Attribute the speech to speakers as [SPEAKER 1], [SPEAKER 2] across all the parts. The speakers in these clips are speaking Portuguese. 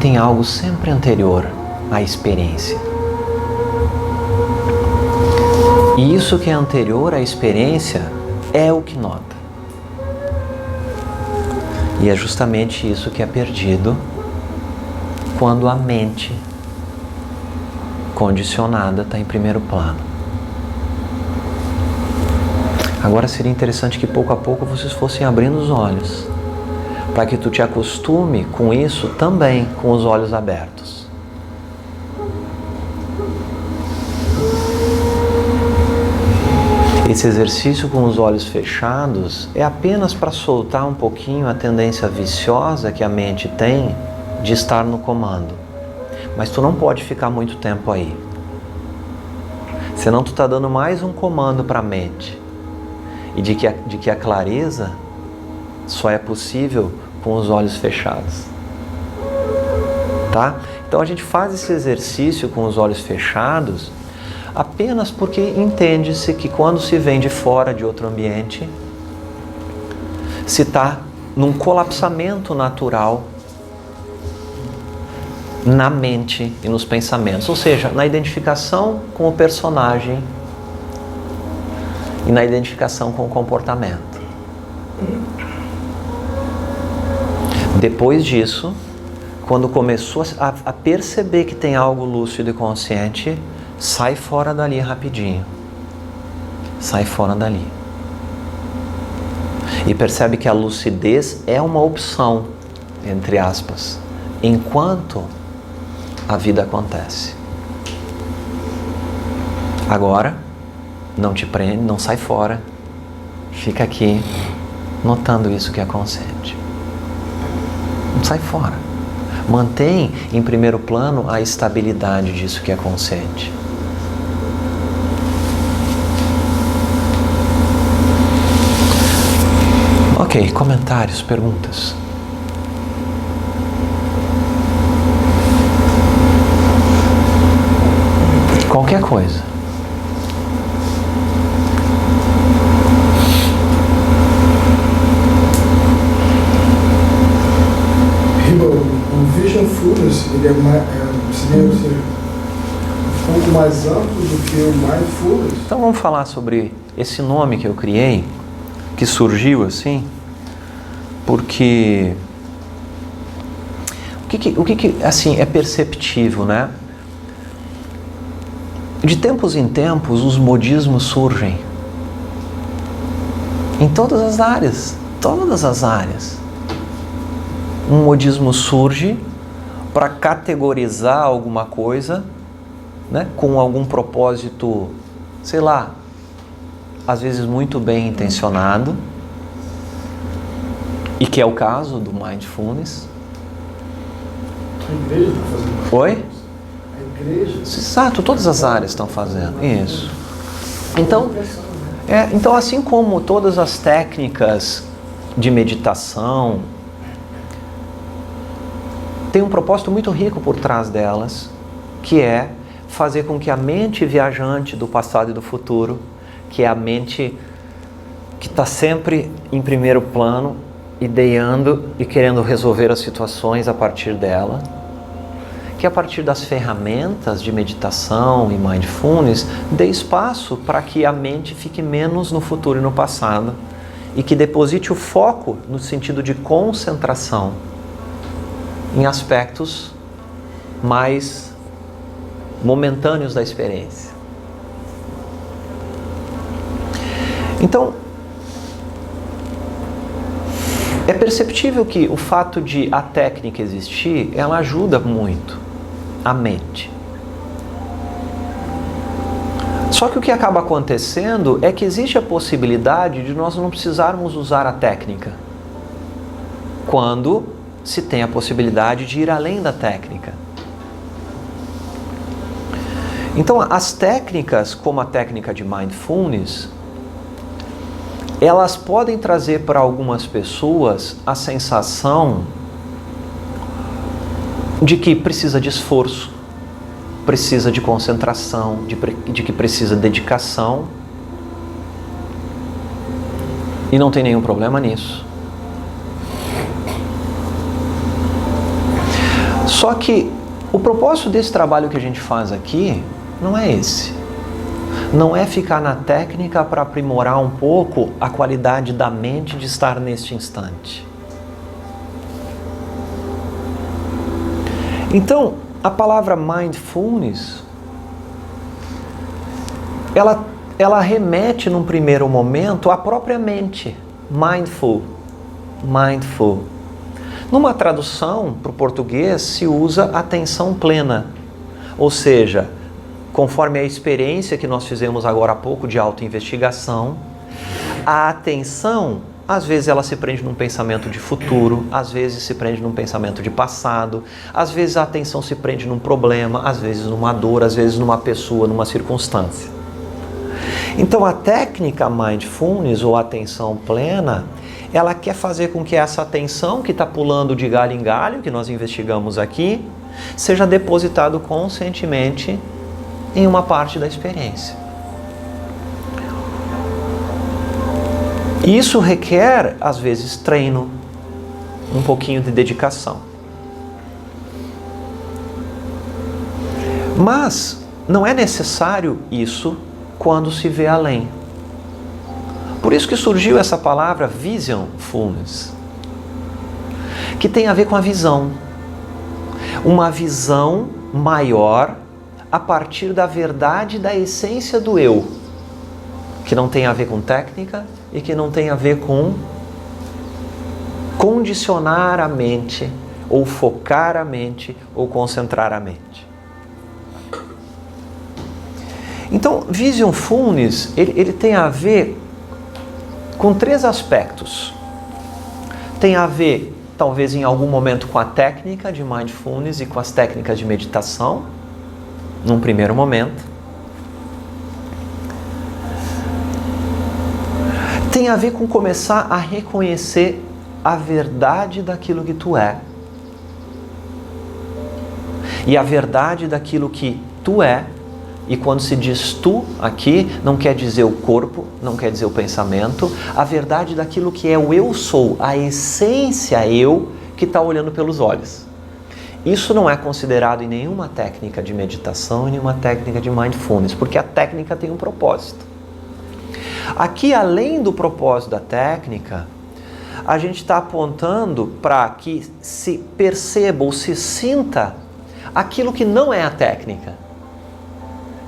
[SPEAKER 1] tem algo sempre anterior à experiência. E isso que é anterior à experiência é o que nota. E é justamente isso que é perdido quando a mente condicionada está em primeiro plano. Agora seria interessante que pouco a pouco vocês fossem abrindo os olhos, para que tu te acostume com isso também com os olhos abertos. Esse exercício com os olhos fechados é apenas para soltar um pouquinho a tendência viciosa que a mente tem de estar no comando. Mas tu não pode ficar muito tempo aí. Senão tu está dando mais um comando para a mente. E de que a clareza só é possível com os olhos fechados. Tá? Então a gente faz esse exercício com os olhos fechados apenas porque entende-se que quando se vem de fora de outro ambiente, se está num colapsamento natural na mente e nos pensamentos, ou seja, na identificação com o personagem e na identificação com o comportamento. Depois disso, quando começou a perceber que tem algo lúcido e consciente, sai fora dali rapidinho. Sai fora dali. E percebe que a lucidez é uma opção, entre aspas, enquanto a vida acontece. Agora, não te prende, não sai fora. Fica aqui, notando isso que é consciente. Não sai fora. Mantém em primeiro plano a estabilidade disso que é consciente. Ok, comentários, perguntas? Qualquer coisa.
[SPEAKER 2] O Visionfulness, ele seria um pouco mais amplo do que o Mindfulness?
[SPEAKER 1] Então vamos falar sobre esse nome que eu criei, que surgiu assim, porque o que assim é perceptível, né? De tempos em tempos os modismos surgem em todas as áreas, Um modismo surge para categorizar alguma coisa, né, com algum propósito, sei lá, às vezes muito bem intencionado, e que é o caso do Mindfulness.
[SPEAKER 2] A igreja está fazendo.
[SPEAKER 1] Oi?
[SPEAKER 2] A igreja.
[SPEAKER 1] Exato, todas as áreas estão fazendo isso. Então, assim como todas as técnicas de meditação, tem um propósito muito rico por trás delas, que é fazer com que a mente viajante do passado e do futuro, que é a mente que está sempre em primeiro plano, ideando e querendo resolver as situações a partir dela, que a partir das ferramentas de meditação e mindfulness, dê espaço para que a mente fique menos no futuro e no passado, e que deposite o foco no sentido de concentração em aspectos mais momentâneos da experiência. Então, é perceptível que o fato de a técnica existir, ela ajuda muito a mente. Só que o que acaba acontecendo é que existe a possibilidade de nós não precisarmos usar a técnica quando se tem a possibilidade de ir além da técnica. Então, as técnicas, como a técnica de mindfulness, elas podem trazer para algumas pessoas a sensação de que precisa de esforço, precisa de concentração, de que precisa de dedicação. E não tem nenhum problema nisso. Só que o propósito desse trabalho que a gente faz aqui não é esse. Não é ficar na técnica para aprimorar um pouco a qualidade da mente de estar neste instante. Então, a palavra mindfulness, ela remete num primeiro momento à própria mente. Mindful. Numa tradução para o português se usa atenção plena. Ou seja, conforme a experiência que nós fizemos agora há pouco de autoinvestigação, a atenção, às vezes ela se prende num pensamento de futuro, às vezes se prende num pensamento de passado, às vezes a atenção se prende num problema, às vezes numa dor, às vezes numa pessoa, numa circunstância. Então a técnica mindfulness ou atenção plena, ela quer fazer com que essa atenção que está pulando de galho em galho, que nós investigamos aqui, seja depositado conscientemente em uma parte da experiência. Isso requer, às vezes, treino, um pouquinho de dedicação. Mas não é necessário isso quando se vê além. Por isso que surgiu essa palavra visionfulness, que tem a ver com a visão. Uma visão maior a partir da verdade da essência do eu, que não tem a ver com técnica e que não tem a ver com condicionar a mente, ou focar a mente, ou concentrar a mente. Então, visionfulness, ele tem a ver com 3 aspectos. Tem a ver, talvez em algum momento, com a técnica de mindfulness e com as técnicas de meditação, num primeiro momento. Tem a ver com começar a reconhecer a verdade daquilo que tu é. E a verdade daquilo que tu é, e quando se diz tu aqui, não quer dizer o corpo, não quer dizer o pensamento, a verdade daquilo que é o eu sou, a essência eu que está olhando pelos olhos. Isso não é considerado em nenhuma técnica de meditação, em nenhuma técnica de mindfulness, porque a técnica tem um propósito. Aqui, além do propósito da técnica, a gente está apontando para que se perceba ou se sinta aquilo que não é a técnica,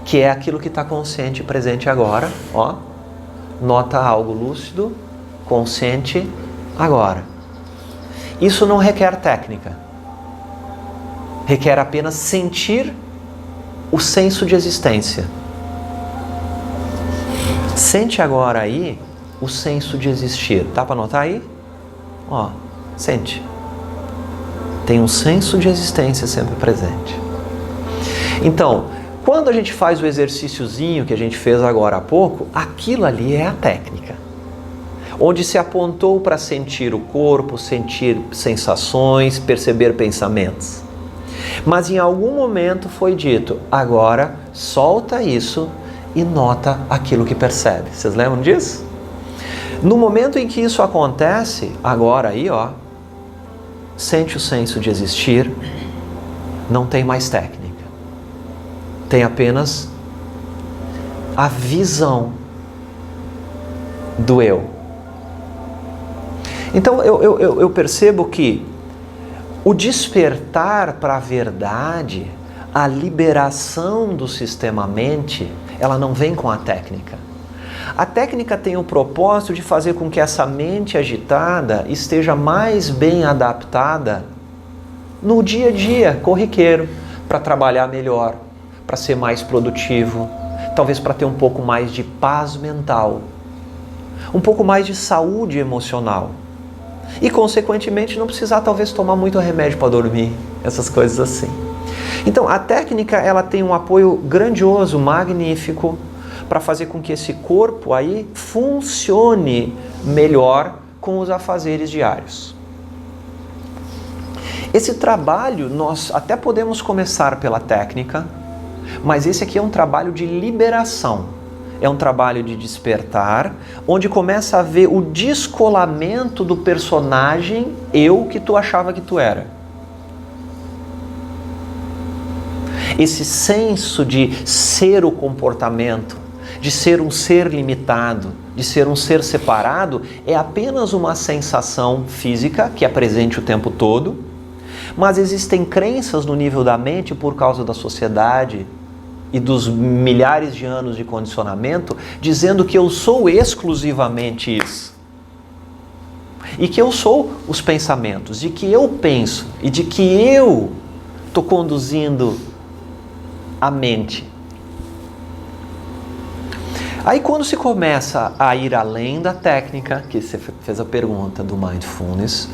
[SPEAKER 1] que é aquilo que está consciente e presente agora. Ó, nota algo lúcido, consciente agora. Isso não requer técnica. Requer apenas sentir o senso de existência. Sente agora aí o senso de existir. Dá para notar aí? Ó, sente. Tem um senso de existência sempre presente. Então, quando a gente faz o exercíciozinho que a gente fez agora há pouco, aquilo ali é a técnica. Onde se apontou para sentir o corpo, sentir sensações, perceber pensamentos. Mas em algum momento foi dito, agora solta isso e nota aquilo que percebe. Vocês lembram disso? No momento em que isso acontece, agora aí, ó, sente o senso de existir, não tem mais técnica. Tem apenas a visão do eu. Então eu percebo que o despertar para a verdade, a liberação do sistema mente, ela não vem com a técnica. A técnica tem o propósito de fazer com que essa mente agitada esteja mais bem adaptada no dia a dia, corriqueiro, para trabalhar melhor, para ser mais produtivo, talvez para ter um pouco mais de paz mental, um pouco mais de saúde emocional e, consequentemente, não precisar talvez tomar muito remédio para dormir, essas coisas assim. Então, a técnica ela tem um apoio grandioso, magnífico, para fazer com que esse corpo aí funcione melhor com os afazeres diários. Esse trabalho nós até podemos começar pela técnica, mas esse aqui é um trabalho de liberação, é um trabalho de despertar, onde começa a ver o descolamento do personagem eu que tu achava que tu era. Esse senso de ser o comportamento, de ser um ser limitado, de ser um ser separado, é apenas uma sensação física que é presente o tempo todo, mas existem crenças no nível da mente por causa da sociedade e dos milhares de anos de condicionamento, dizendo que eu sou exclusivamente isso. E que eu sou os pensamentos, de que eu penso e de que eu estou conduzindo a mente. Aí quando se começa a ir além da técnica, que você fez a pergunta do Mindfulness,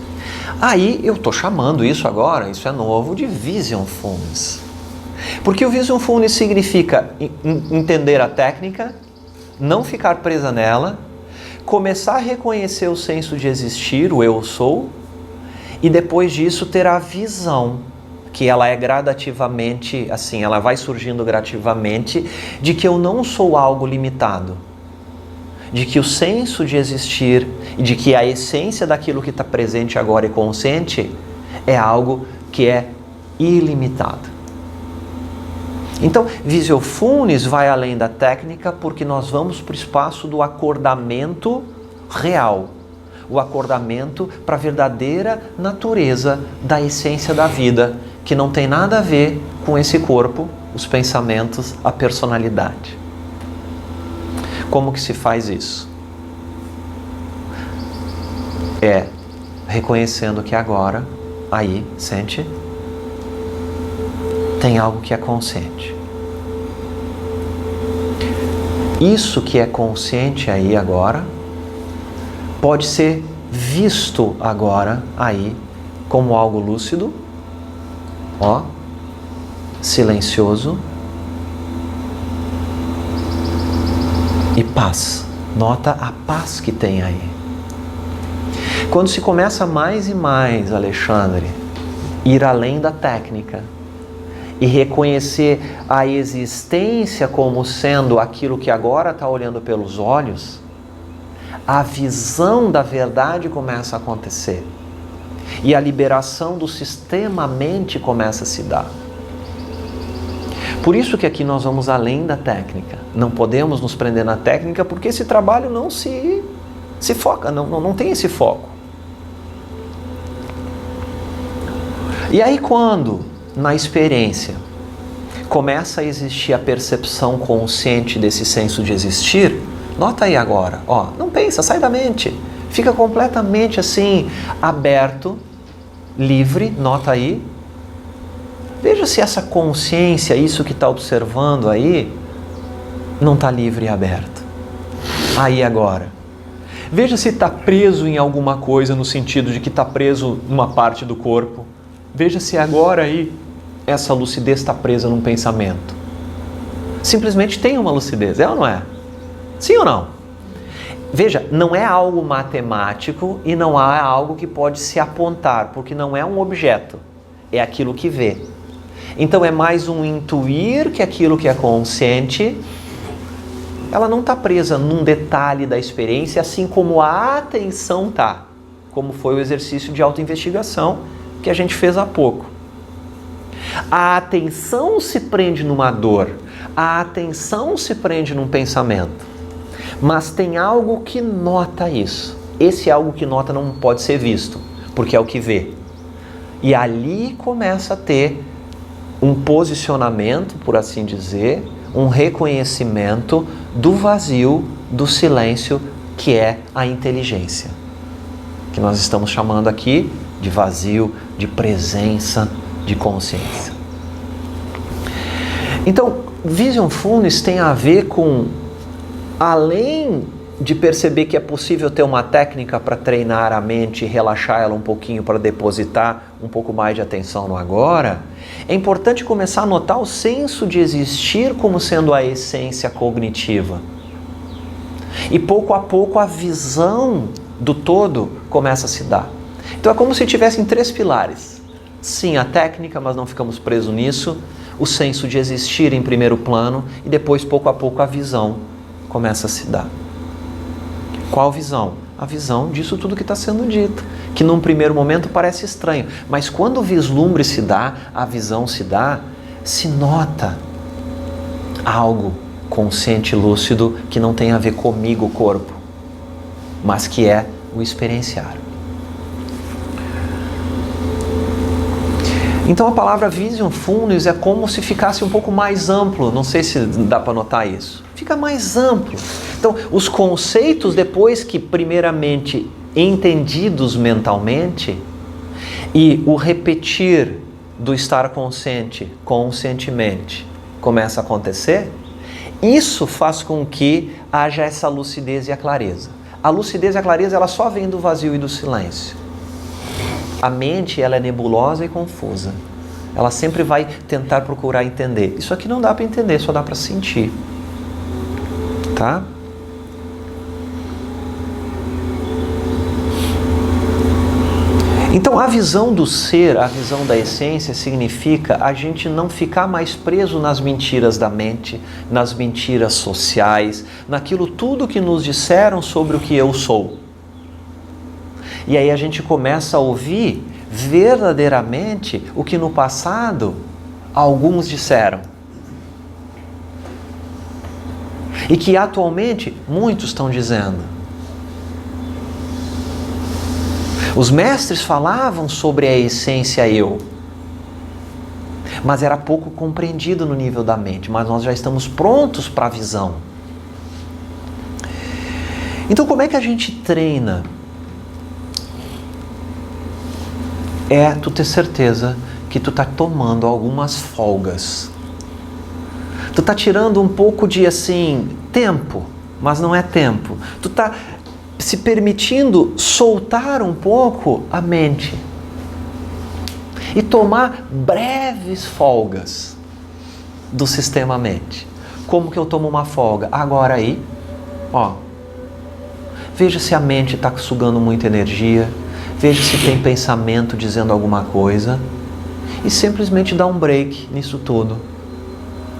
[SPEAKER 1] aí eu estou chamando isso agora, isso é novo, de Visionfulness. Porque o Visionfulness significa entender a técnica, não ficar presa nela, começar a reconhecer o senso de existir, o eu sou, e depois disso ter a visão, que ela é gradativamente, assim, ela vai surgindo gradativamente, de que eu não sou algo limitado, de que o senso de existir e de que a essência daquilo que está presente agora e consciente é algo que é ilimitado. Então, Visionfulness vai além da técnica porque nós vamos para o espaço do acordamento real, o acordamento para a verdadeira natureza da essência da vida, que não tem nada a ver com esse corpo, os pensamentos, a personalidade. Como que se faz isso? É reconhecendo que agora, aí, sente, tem algo que é consciente. Isso que é consciente aí agora, pode ser visto agora aí como algo lúcido, ó, silencioso e paz. Nota a paz que tem aí. Quando se começa mais e mais, Alexandre, ir além da técnica e reconhecer a existência como sendo aquilo que agora está olhando pelos olhos, a visão da verdade começa a acontecer. E a liberação do sistema mente começa a se dar. Por isso que aqui nós vamos além da técnica. Não podemos nos prender na técnica porque esse trabalho não se foca, não tem esse foco. E aí quando, na experiência, começa a existir a percepção consciente desse senso de existir, nota aí agora, ó, não pensa, sai da mente. Fica completamente assim, aberto, livre, nota aí. Veja se essa consciência, isso que está observando aí, não está livre e aberto. Aí agora. Veja se está preso em alguma coisa, no sentido de que está preso numa parte do corpo. Veja se agora aí, essa lucidez está presa num pensamento. Simplesmente tem uma lucidez, é ou não é? Sim ou não? Veja, não é algo matemático e não há algo que pode se apontar, porque não é um objeto, é aquilo que vê. Então é mais um intuir que aquilo que é consciente, ela não está presa num detalhe da experiência, assim como a atenção está, como foi o exercício de autoinvestigação que a gente fez há pouco. A atenção se prende numa dor, a atenção se prende num pensamento. Mas tem algo que nota isso. Esse algo que nota não pode ser visto, porque é o que vê. E ali começa a ter um posicionamento, por assim dizer, um reconhecimento do vazio, do silêncio, que é a inteligência. Que nós estamos chamando aqui de vazio, de presença, de consciência. Então, Visionfulness tem a ver com, além de perceber que é possível ter uma técnica para treinar a mente e relaxar ela um pouquinho para depositar um pouco mais de atenção no agora, é importante começar a notar o senso de existir como sendo a essência cognitiva. E pouco a pouco a visão do todo começa a se dar. Então é como se tivessem 3 pilares. Sim, a técnica, mas não ficamos presos nisso. O senso de existir em primeiro plano e depois, pouco a pouco, a visão começa a se dar. Qual visão? A visão disso tudo que está sendo dito, que que num primeiro momento parece estranho, mas quando o vislumbre se dá, a visão se dá, se nota algo consciente, lúcido, que não tem a ver comigo, corpo, mas que é o experienciar. Então a palavra Vision Fundus é como se ficasse um pouco mais amplo, não sei se dá para notar isso. Fica mais amplo. Então os conceitos, depois que primeiramente entendidos mentalmente, e o repetir do estar consciente, conscientemente, começa a acontecer, isso faz com que haja essa lucidez e a clareza. A lucidez e a clareza, ela só vem do vazio e do silêncio. A mente, ela é nebulosa e confusa. Ela sempre vai tentar procurar entender. Isso aqui não dá para entender, só dá para sentir. Tá? Então a visão do ser, a visão da essência, significa a gente não ficar mais preso nas mentiras da mente, nas mentiras sociais, naquilo tudo que nos disseram sobre o que eu sou. E aí a gente começa a ouvir verdadeiramente o que no passado alguns disseram. E que atualmente muitos estão dizendo. Os mestres falavam sobre a essência eu, mas era pouco compreendido no nível da mente, mas nós já estamos prontos para a visão. Então como é que a gente treina? É tu ter certeza que tu tá tomando algumas folgas. Tu tá tirando um pouco de tempo, mas não é tempo. Tu tá se permitindo soltar um pouco a mente e tomar breves folgas do sistema mente. Como que eu tomo uma folga? Agora aí, veja se a mente está sugando muita energia, veja se tem pensamento dizendo alguma coisa e simplesmente dá um break nisso tudo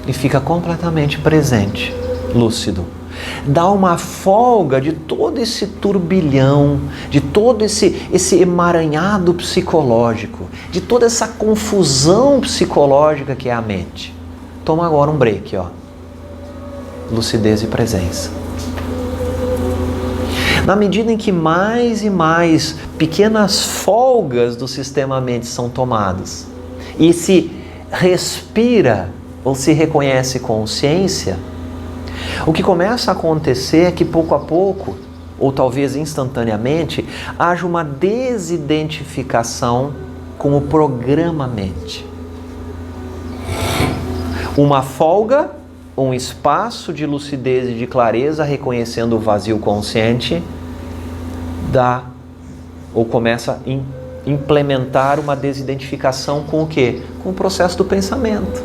[SPEAKER 1] e fica completamente presente, lúcido. Dá uma folga de todo esse turbilhão, de todo esse emaranhado psicológico, de toda essa confusão psicológica que é a mente. Toma agora um break, lucidez e presença. Na medida em que mais e mais pequenas folgas do sistema mente são tomadas e se respira ou se reconhece consciência, o que começa a acontecer é que pouco a pouco, ou talvez instantaneamente, haja uma desidentificação com o programa mente. Uma folga, um espaço de lucidez e de clareza, reconhecendo o vazio consciente, dá ou começa a implementar uma desidentificação com o quê? Com o processo do pensamento,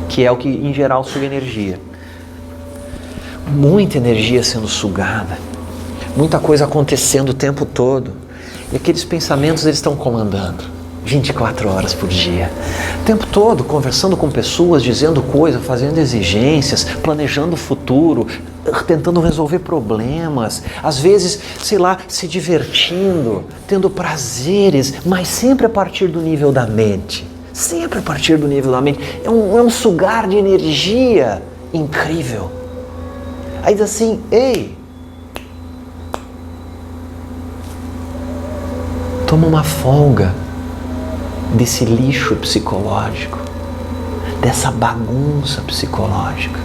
[SPEAKER 1] que é o que em geral suga energia. Muita energia sendo sugada, muita coisa acontecendo o tempo todo, e aqueles pensamentos eles estão comandando 24 horas por dia, o tempo todo conversando com pessoas, dizendo coisas, fazendo exigências, planejando o futuro, tentando resolver problemas, às vezes, se divertindo, tendo prazeres, mas sempre a partir do nível da mente, sempre a partir do nível da mente. É um sugar de energia incrível. Aí diz assim, ei, toma uma folga desse lixo psicológico, dessa bagunça psicológica.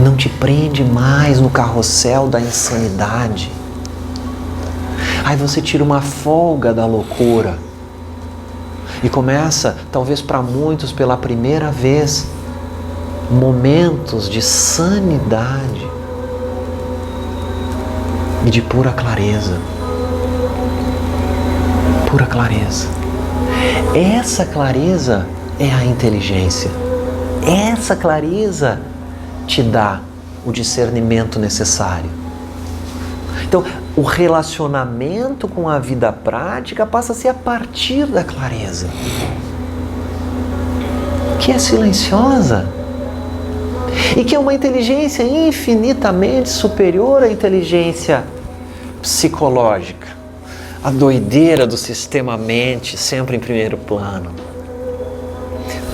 [SPEAKER 1] Não te prende mais no carrossel da insanidade. Aí você tira uma folga da loucura e começa, talvez para muitos pela primeira vez, momentos de sanidade e de pura clareza. Pura clareza. Essa clareza é a inteligência. Essa clareza te dá o discernimento necessário. Então, o relacionamento com a vida prática passa a ser a partir da clareza, que é silenciosa e que é uma inteligência infinitamente superior à inteligência psicológica, a doideira do sistema mente sempre em primeiro plano.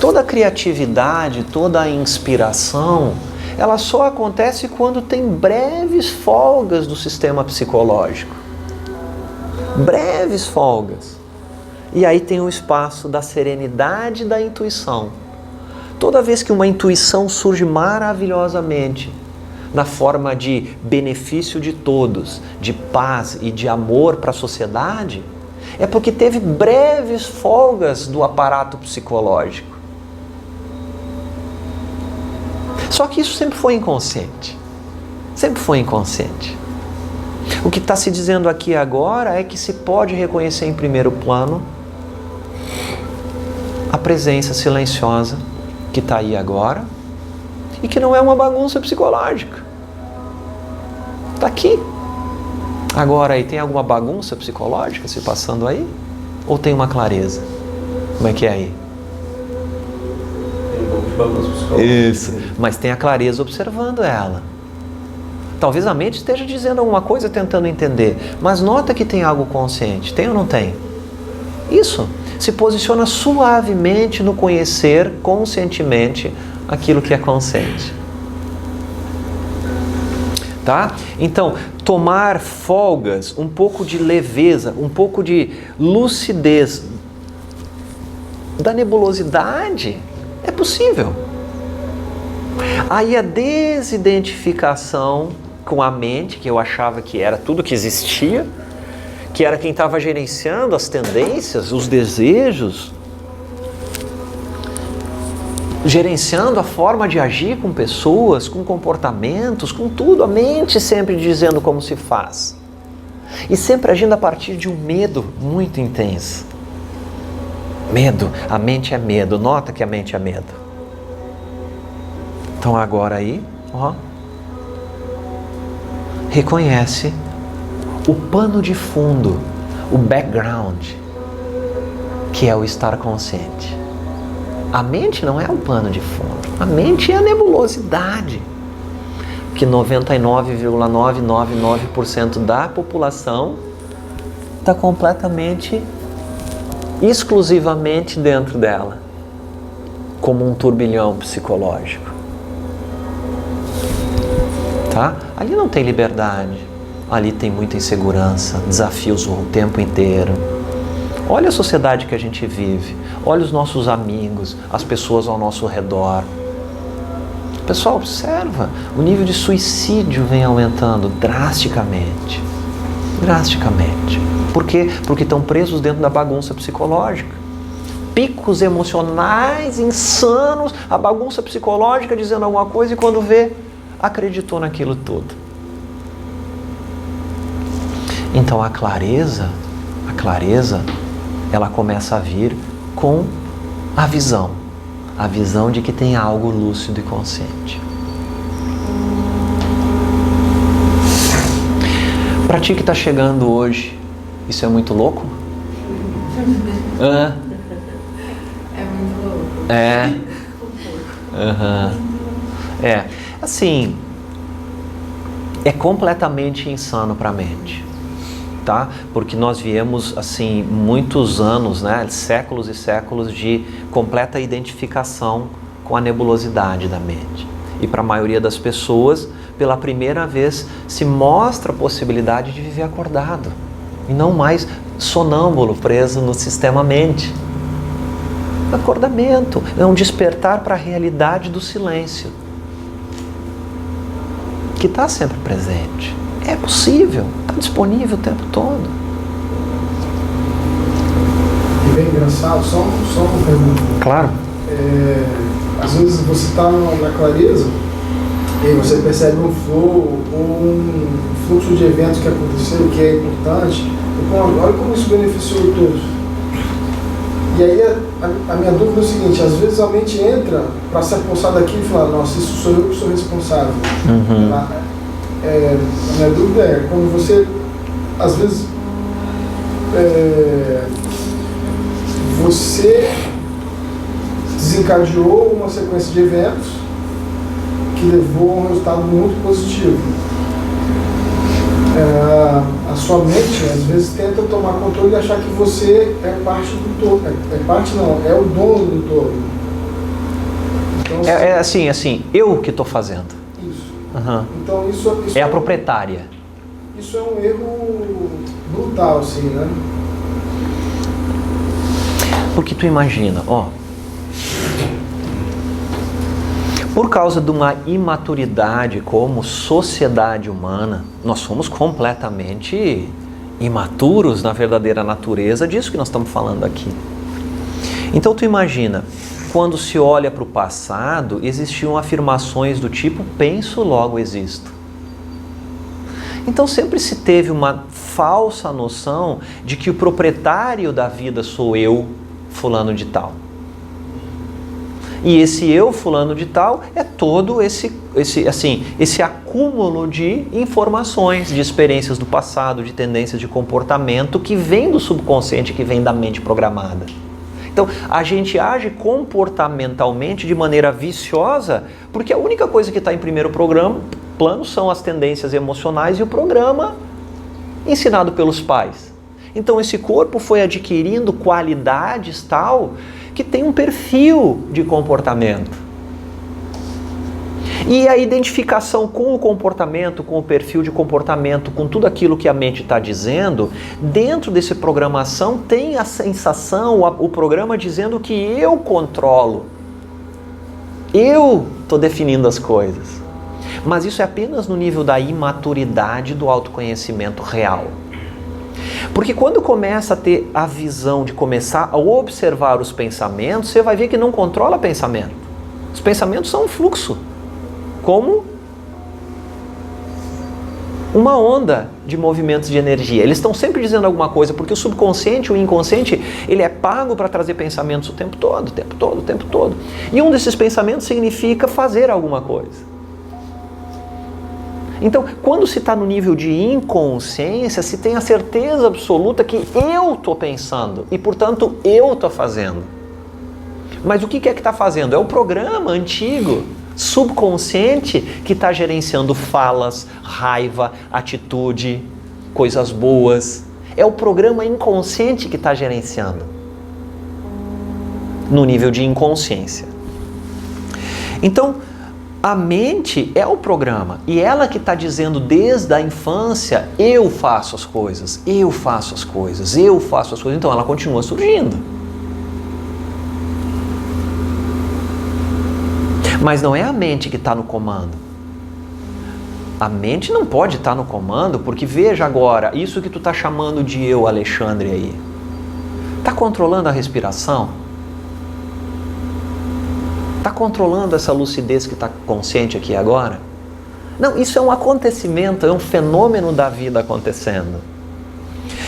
[SPEAKER 1] toda a criatividade, toda a inspiração, ela só acontece quando tem breves folgas do sistema psicológico. Breves folgas. E aí tem o espaço da serenidade e da intuição. Toda vez que uma intuição surge maravilhosamente, na forma de benefício de todos, de paz e de amor para a sociedade, é porque teve breves folgas do aparato psicológico. Só que isso sempre foi inconsciente. Sempre foi inconsciente. O que está se dizendo aqui agora é que se pode reconhecer em primeiro plano a presença silenciosa que está aí agora e que não é uma bagunça psicológica. Está aqui. Agora aí, tem alguma bagunça psicológica se passando aí? Ou tem uma clareza? Como é que é aí?
[SPEAKER 3] Tem um pouco de bagunça psicológica.
[SPEAKER 1] Isso. Mas tem a clareza observando ela. Talvez a mente esteja dizendo alguma coisa, tentando entender. Mas nota que tem algo consciente. Tem ou não tem? Isso. Se posiciona suavemente no conhecer conscientemente aquilo que é consciente. Tá? Então, tomar folgas, um pouco de leveza, um pouco de lucidez da nebulosidade é possível. Aí a desidentificação com a mente, que eu achava que era tudo que existia, que era quem estava gerenciando as tendências, os desejos, gerenciando a forma de agir com pessoas, com comportamentos, com tudo, a mente sempre dizendo como se faz. E sempre agindo a partir de um medo muito intenso. Medo, a mente é medo, nota que a mente é medo. Então agora aí, ó, reconhece o pano de fundo, o background, que é o estar consciente. A mente não é o pano de fundo. A mente é a nebulosidade. Que 99,999% da população está completamente, exclusivamente dentro dela. Como um turbilhão psicológico. Tá? Ali não tem liberdade. Ali tem muita insegurança, desafios o tempo inteiro. Olha a sociedade que a gente vive, olha os nossos amigos, as pessoas ao nosso redor. Pessoal, observa, o nível de suicídio vem aumentando drasticamente. Drasticamente. Por quê? Porque estão presos dentro da bagunça psicológica. Picos emocionais insanos, a bagunça psicológica dizendo alguma coisa e quando vê, acreditou naquilo tudo. Então a clareza, ela começa a vir com a visão de que tem algo lúcido e consciente. Para ti que está chegando hoje, isso é muito louco?
[SPEAKER 4] É muito louco.
[SPEAKER 1] É. É. Assim, é completamente insano para a mente. Tá? Porque nós viemos assim muitos anos, né, séculos e séculos de completa identificação com a nebulosidade da mente. E para a maioria das pessoas, pela primeira vez, se mostra a possibilidade de viver acordado e não mais sonâmbulo, preso no sistema mente. Acordamento é um despertar para a realidade do silêncio, que está sempre presente. É possível, está disponível o tempo todo.
[SPEAKER 2] E bem engraçado, só uma pergunta.
[SPEAKER 1] Claro.
[SPEAKER 2] Às vezes você está na clareza e aí você percebe um flow ou um fluxo de eventos que aconteceu, que é importante. E, olha como isso beneficiou todos. E aí a minha dúvida é o seguinte, às vezes a mente entra para se apossar daquilo e falar, nossa, isso sou eu que sou responsável. A minha dúvida é, quando você, às vezes, você desencadeou uma sequência de eventos que levou a um resultado muito positivo. A sua mente, às vezes, tenta tomar controle e achar que você é parte do todo. É parte não, é o dono do todo. consciência.
[SPEAKER 1] assim, eu que estou fazendo.
[SPEAKER 2] Isso.
[SPEAKER 1] Uhum.
[SPEAKER 2] Então isso
[SPEAKER 1] É a proprietária.
[SPEAKER 2] Isso é um erro brutal, assim, né?
[SPEAKER 1] Porque tu imagina, ó, por causa de uma imaturidade como sociedade humana, nós somos completamente imaturos na verdadeira natureza disso que nós estamos falando aqui. Então tu imagina, quando se olha para o passado, existiam afirmações do tipo, penso, logo existo. Então sempre se teve uma falsa noção de que o proprietário da vida sou eu, fulano de tal. E esse eu, fulano de tal, é todo esse acúmulo de informações, de experiências do passado, de tendências de comportamento que vem do subconsciente, que vem da mente programada. Então, a gente age comportamentalmente de maneira viciosa, porque a única coisa que está em primeiro plano são as tendências emocionais e o programa ensinado pelos pais. Então, esse corpo foi adquirindo qualidades tal que tem um perfil de comportamento. E a identificação com o comportamento, com o perfil de comportamento, com tudo aquilo que a mente está dizendo, dentro dessa programação tem a sensação, o programa dizendo que eu controlo. Eu estou definindo as coisas. Mas isso é apenas no nível da imaturidade do autoconhecimento real. Porque quando começa a ter a visão de começar a observar os pensamentos, você vai ver que não controla pensamento. Os pensamentos são um fluxo, como uma onda de movimentos de energia. Eles estão sempre dizendo alguma coisa, porque o subconsciente, o inconsciente, ele é pago para trazer pensamentos o tempo todo, o tempo todo, o tempo todo. E um desses pensamentos significa fazer alguma coisa. Então, quando se está no nível de inconsciência, se tem a certeza absoluta que eu estou pensando e, portanto, eu estou fazendo. Mas o que é que está fazendo? É o programa antigo, subconsciente, que está gerenciando falas, raiva, atitude, coisas boas. É o programa inconsciente que está gerenciando no nível de inconsciência. Então, a mente é o programa e ela que está dizendo desde a infância, eu faço as coisas, eu faço as coisas, eu faço as coisas. Então ela continua surgindo. Mas não é a mente que está no comando. A mente não pode estar no comando porque veja agora, isso que tu está chamando de eu, Alexandre, aí. Está controlando a respiração? Está controlando essa lucidez que está consciente aqui agora? Não, isso é um acontecimento, é um fenômeno da vida acontecendo.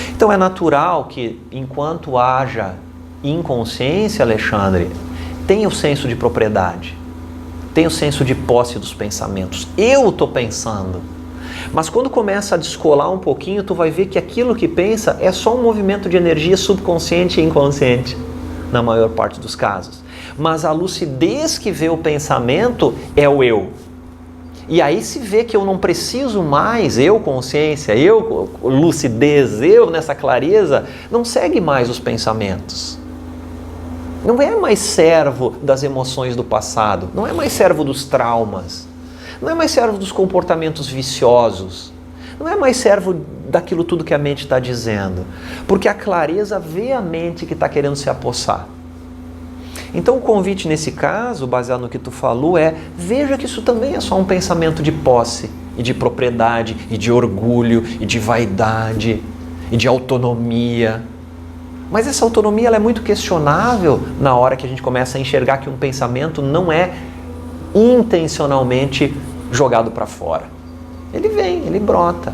[SPEAKER 1] Então é natural que enquanto haja inconsciência, Alexandre, tenha o senso de propriedade, tenha o senso de posse dos pensamentos. Eu estou pensando. Mas quando começa a descolar um pouquinho, tu vai ver que aquilo que pensa é só um movimento de energia subconsciente e inconsciente, na maior parte dos casos. Mas a lucidez que vê o pensamento é o eu. E aí se vê que eu não preciso mais, eu consciência, eu lucidez, eu nessa clareza, não segue mais os pensamentos. Não é mais servo das emoções do passado, não é mais servo dos traumas, não é mais servo dos comportamentos viciosos, não é mais servo daquilo tudo que a mente está dizendo. Porque a clareza vê a mente que está querendo se apossar. Então o convite nesse caso, baseado no que tu falou, é veja que isso também é só um pensamento de posse, e de propriedade, e de orgulho, e de vaidade, e de autonomia. Mas essa autonomia ela é muito questionável na hora que a gente começa a enxergar que um pensamento não é intencionalmente jogado para fora. Ele vem, ele brota.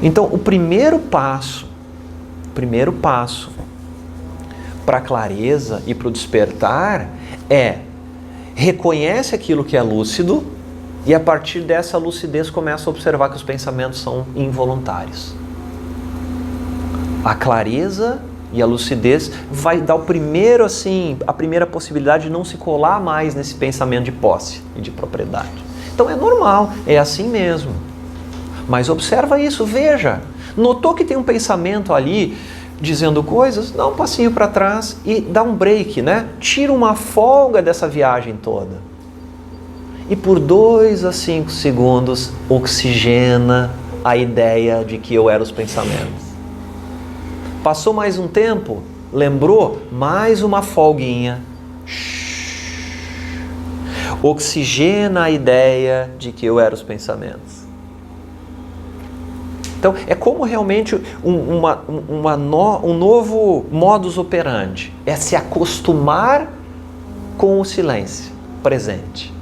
[SPEAKER 1] Então o primeiro passo para a clareza e para o despertar é reconhece aquilo que é lúcido e a partir dessa lucidez começa a observar que os pensamentos são involuntários. A clareza e a lucidez vai dar a primeira possibilidade de não se colar mais nesse pensamento de posse e de propriedade. Então é normal, é assim mesmo. Mas observa isso, veja. Notou que tem um pensamento ali dizendo coisas, dá um passinho para trás e dá um break, né? Tira uma folga dessa viagem toda. e por 2 a 5 segundos oxigena a ideia de que eu era os pensamentos. Passou mais um tempo, lembrou? Mais uma folguinha. Oxigena a ideia de que eu era os pensamentos. Então, é como realmente um novo modus operandi. É se acostumar com o silêncio presente.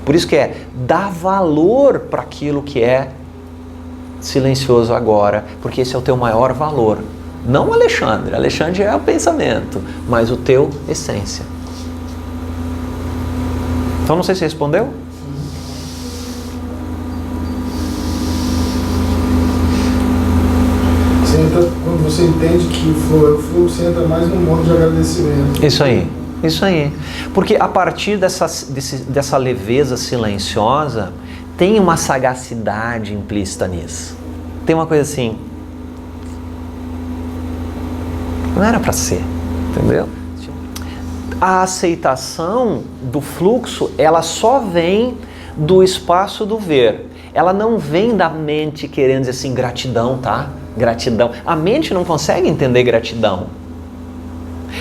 [SPEAKER 1] Por isso que é dar valor para aquilo que é silencioso agora, porque esse é o teu maior valor. Não o Alexandre. Alexandre é o pensamento, mas o teu essência. Então, não sei se respondeu.
[SPEAKER 2] Quando você entende que o flow é o flow, você entra mais num modo de agradecimento.
[SPEAKER 1] Isso aí, isso aí. Porque a partir dessa leveza silenciosa, tem uma sagacidade implícita nisso. Tem uma coisa assim, não era para ser, entendeu? A aceitação do fluxo, ela só vem do espaço do ver. Ela não vem da mente querendo dizer assim, gratidão, tá? Gratidão. A mente não consegue entender gratidão.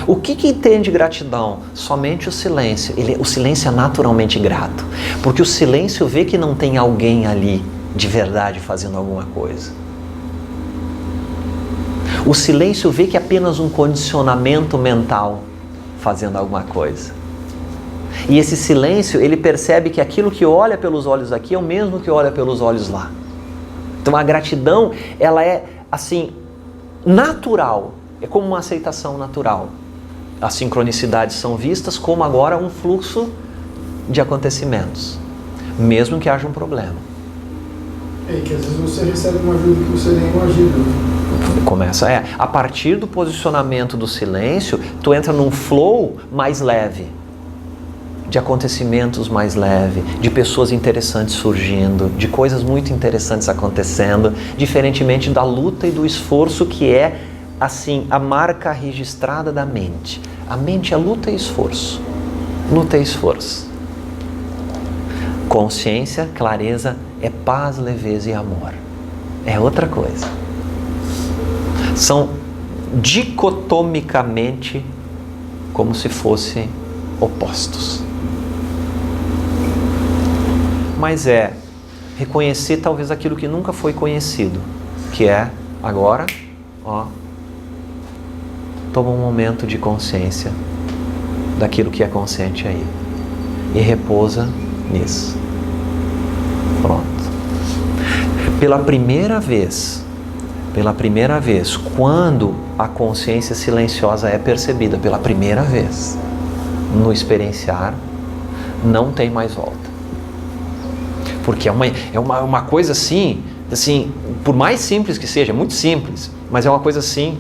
[SPEAKER 1] O que entende gratidão? Somente o silêncio. O silêncio é naturalmente grato. Porque o silêncio vê que não tem alguém ali de verdade fazendo alguma coisa. O silêncio vê que é apenas um condicionamento mental fazendo alguma coisa. E esse silêncio, ele percebe que aquilo que olha pelos olhos aqui é o mesmo que olha pelos olhos lá. Então a gratidão, ela é assim, natural. É como uma aceitação natural. As sincronicidades são vistas como agora um fluxo de acontecimentos, mesmo que haja um problema.
[SPEAKER 2] É que às vezes você recebe uma ajuda que você nem imagina.
[SPEAKER 1] Começa, a partir do posicionamento do silêncio, tu entra num flow mais leve, de acontecimentos mais leve, de pessoas interessantes surgindo, de coisas muito interessantes acontecendo, diferentemente da luta e do esforço que é, assim, a marca registrada da mente. A mente é luta e esforço. Luta e esforço. Consciência, clareza, é paz, leveza e amor. É outra coisa. São dicotomicamente como se fossem opostos. Mas é reconhecer talvez aquilo que nunca foi conhecido, que é agora, toma um momento de consciência daquilo que é consciente aí e repousa nisso. Pronto. Pela primeira vez, quando a consciência silenciosa é percebida pela primeira vez no experienciar, não tem mais volta. Porque é uma coisa assim, por mais simples que seja, muito simples, mas é uma coisa assim,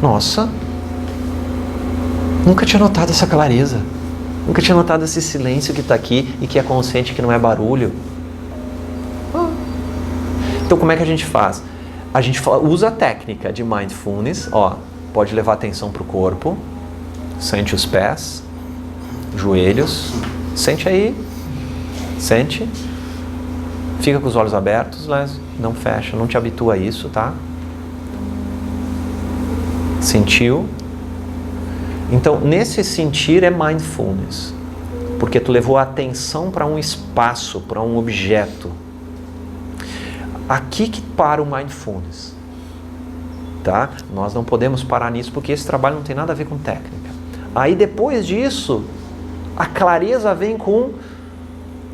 [SPEAKER 1] nossa, nunca tinha notado essa clareza, nunca tinha notado esse silêncio que está aqui e que é consciente, que não é barulho. Então como é que a gente faz? A gente usa a técnica de mindfulness, pode levar a atenção para o corpo, sente os pés, joelhos, sente aí, sente, fica com os olhos abertos, não fecha, não te habitua a isso, tá? Sentiu? Então, nesse sentir é mindfulness, porque tu levou a atenção para um espaço, para um objeto. Aqui que para o mindfulness, tá? Nós não podemos parar nisso porque esse trabalho não tem nada a ver com técnica. Aí depois disso, a clareza vem com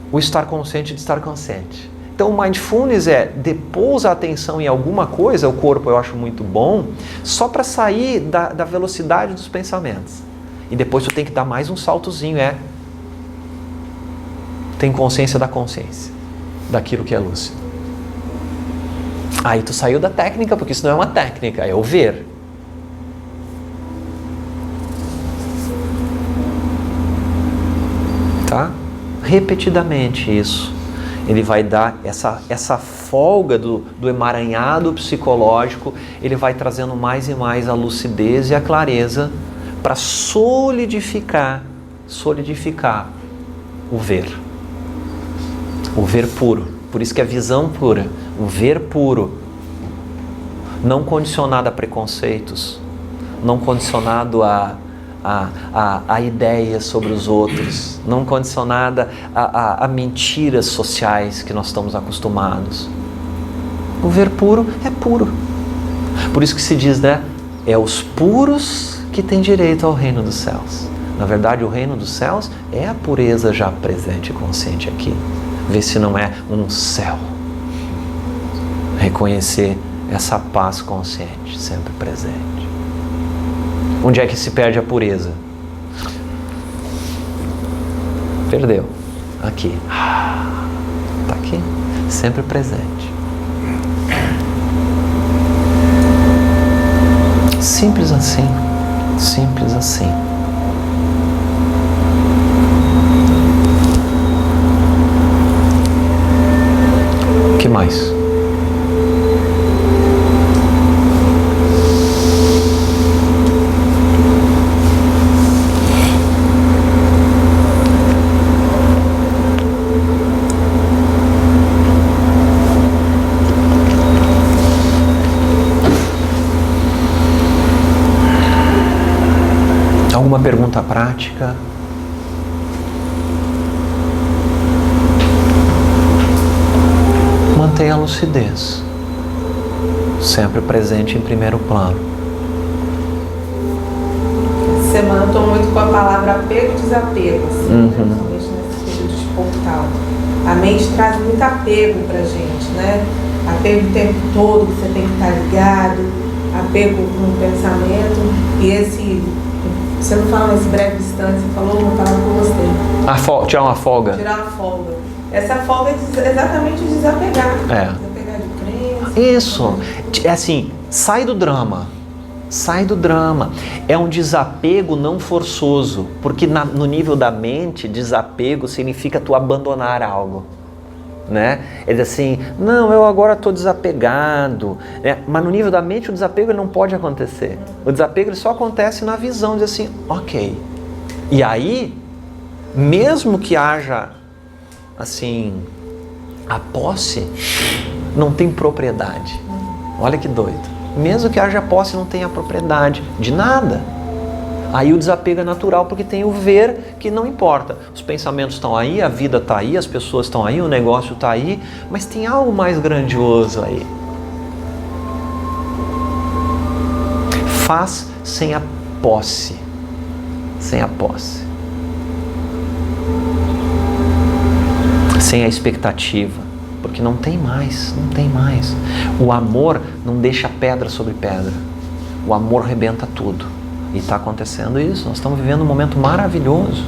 [SPEAKER 1] o estar consciente de estar consciente. Então o mindfulness é depousa a atenção em alguma coisa, o corpo eu acho muito bom, só para sair da velocidade dos pensamentos. E depois tu tem que dar mais um saltozinho, tem consciência da consciência, daquilo que é lúcido. Aí tu saiu da técnica, porque isso não é uma técnica, é o ver. Tá? Repetidamente isso. Ele vai dar essa folga do emaranhado psicológico, ele vai trazendo mais e mais a lucidez e a clareza para solidificar solidificar o ver puro. Por isso que é visão pura, o ver puro, não condicionado a preconceitos, não condicionado a ideias sobre os outros, não condicionada a mentiras sociais que nós estamos acostumados. O ver puro é puro. Por isso que se diz, né? É os puros que têm direito ao reino dos céus. Na verdade, o reino dos céus é a pureza já presente e consciente aqui. Vê se não é um céu. Reconhecer essa paz consciente, sempre presente. Onde é que se perde a pureza? Perdeu. Aqui. Está aqui. Sempre presente. Simples assim. Simples assim. O que mais? Alguma pergunta prática? Mantenha a lucidez, sempre presente em primeiro plano.
[SPEAKER 3] Essa semana eu estou muito com a palavra apego e desapego, assim, principalmente nesse período de portal. A mente traz muito apego pra gente, né? Apego o tempo todo, você tem que estar ligado, apego com o pensamento, e esse... Você não fala nesse breve instante, você falou uma palavra que eu gostei.
[SPEAKER 1] Tirar uma folga.
[SPEAKER 3] Tirar uma folga. Essa folga é exatamente desapegar. Desapegar de crença.
[SPEAKER 1] Isso. É assim, sai do drama. Sai do drama. É um desapego não forçoso. Porque no nível da mente, desapego significa tu abandonar algo. Né? Ele diz assim, não, eu agora estou desapegado, né? Mas no nível da mente o desapego ele não pode acontecer. O desapego ele só acontece na visão, diz assim, ok. E aí, mesmo que haja assim, a posse, não tem propriedade. Olha que doido. Mesmo que haja posse, não tem a propriedade de nada. Aí o desapego é natural porque tem o ver que não importa. Os pensamentos estão aí, a vida está aí, as pessoas estão aí, o negócio está aí, mas tem algo mais grandioso aí. Faz sem a posse. Sem a posse. Sem a expectativa. Porque não tem mais, não tem mais. O amor não deixa pedra sobre pedra. O amor rebenta tudo. E está acontecendo isso, nós estamos vivendo um momento maravilhoso.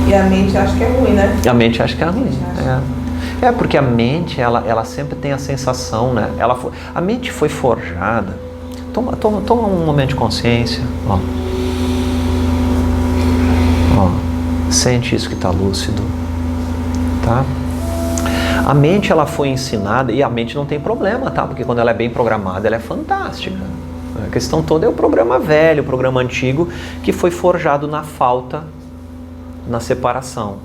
[SPEAKER 3] E a mente acha que é ruim, né?
[SPEAKER 1] A mente acha que é ruim. É porque a mente, ela sempre tem a sensação, né? A mente foi forjada. Toma um momento de consciência. Sente isso que está lúcido. Tá? A mente, ela foi ensinada, e a mente não tem problema, tá? Porque quando ela é bem programada, ela é fantástica. A questão toda é o programa velho, o programa antigo, que foi forjado na falta, na separação,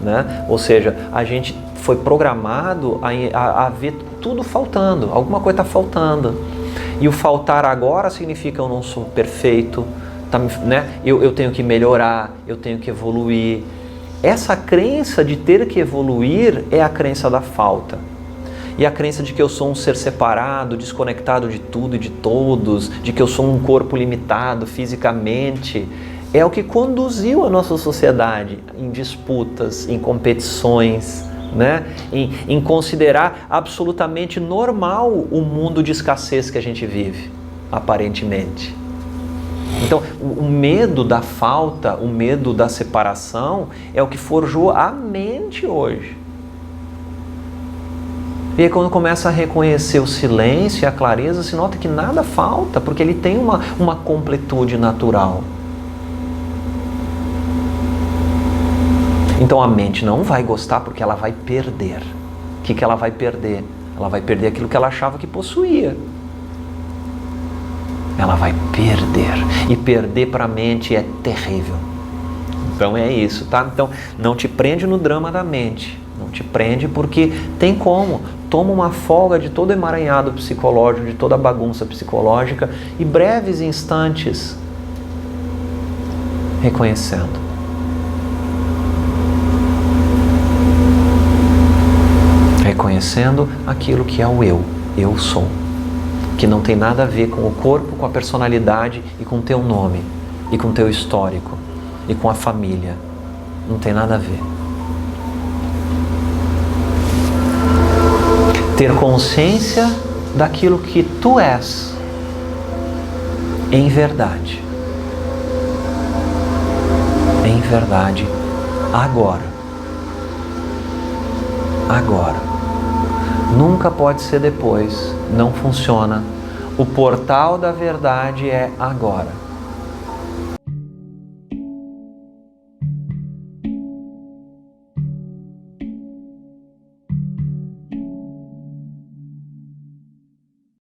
[SPEAKER 1] né? Ou seja, a gente foi programado a ver tudo faltando, alguma coisa está faltando. E o faltar agora significa eu não sou perfeito, tá, né? Eu tenho que melhorar, eu tenho que evoluir. Essa crença de ter que evoluir é a crença da falta. E a crença de que eu sou um ser separado, desconectado de tudo e de todos, de que eu sou um corpo limitado fisicamente, é o que conduziu a nossa sociedade em disputas, em competições, né? Em considerar absolutamente normal o mundo de escassez que a gente vive, aparentemente. Então, o medo da falta, o medo da separação é o que forjou a mente hoje. E aí quando começa a reconhecer o silêncio e a clareza, se nota que nada falta, porque ele tem uma completude natural. Então a mente não vai gostar porque ela vai perder. O que ela vai perder? Ela vai perder aquilo que ela achava que possuía. ela vai perder. E perder para a mente é terrível. Então é isso, tá? Então não te prende no drama da mente. Não te prende porque tem como. Toma uma folga de todo emaranhado psicológico, de toda a bagunça psicológica e breves instantes reconhecendo. Reconhecendo aquilo que é o eu sou. Que não tem nada a ver com o corpo, com a personalidade e com o teu nome, e com o teu histórico, e com a família. Não tem nada a ver. Ter consciência daquilo que tu és em verdade. Em verdade, agora. Agora. Nunca pode ser depois, não funciona. O portal da verdade é agora.